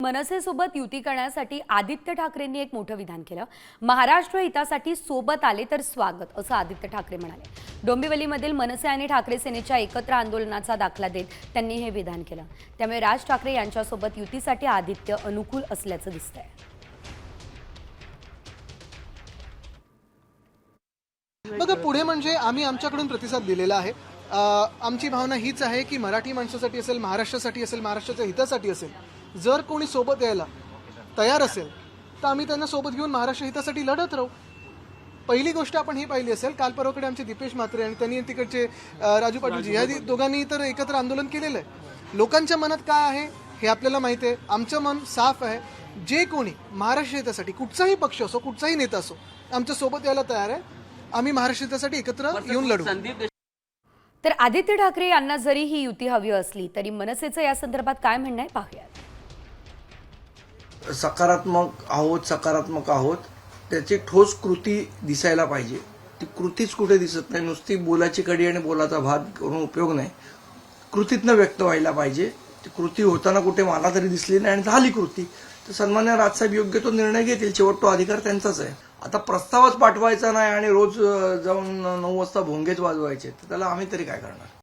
मनसेसोबत युती करण्यासाठी आदित्य ठाकरेंनी एक मोठं विधान केलं। महाराष्ट्र हितासाठी सोबत आले तर स्वागत असं आदित्य ठाकरे म्हणाले। डोंबिवलीमधील मनसे आणि ठाकरे सेनेच्या एकत्र आंदोलनाचा दाखला देत त्यांनी हे विधान केलं। त्यामुळे राज ठाकरे यांच्यासोबत युतीसाठी आदित्य अनुकूल असल्याचं दिसतंय। बघा, पुढे म्हणजे आम्ही आमच्याकडून प्रतिसाद दिलेला आहे। आमची भावना हीच आहे की मराठी माणसासाठी असेल, महाराष्ट्रासाठी असेल, महाराष्ट्राच्या हितासाठी असेल, जर कोणी सोबत यायला तयार असेल तर आम्ही त्यांना सोबत घेऊन महाराष्ट्र हितासाठी लढत राहू। पहिली गोष्ट आपण ही पाहिली असेल, काल परवाकडे आमचे दीपेश म्हात्रे आणि त्यांनी तिकडचे राजू पाटील या दोघांनी तर एकत्र आंदोलन केलेलं आहे। लोकांच्या मनात काय आहे हे आपल्याला माहिती आहे। आमचं मन साफ आहे। जे कोणी महाराष्ट्र हितासाठी कुठचाही पक्ष असो, कुठचाही नेता असो, आमच्या सोबत यायला तयार आहे। आम्ही महाराष्ट्र हितासाठी एकत्र येऊन लढू। तर आदित्य ठाकरे यांना जरी ही युती हवी असली तरी मनसेचं या संदर्भात काय म्हणणं आहे पाहूया। सकारात्मक आहोत। त्याची ठोस कृती दिसायला पाहिजे। ती कृतीच कुठे दिसत नाही। नुसती बोलाची कडी आणि बोलाचा भात करून उपयोग नाही। कृतीतनं व्यक्त व्हायला पाहिजे। ती कृती होताना कुठे मला तरी दिसली नाही आणि झाली कृती तर सन्मान्य राजसाहेब योग्य तो निर्णय घेतील। शेवट तो अधिकार त्यांचाच आहे। आता प्रस्तावच पाठवायचा नाही आणि रोज जाऊन 9 वाजता भोंगेच वाजवायचे तर त्याला आम्ही तरी काय करणार।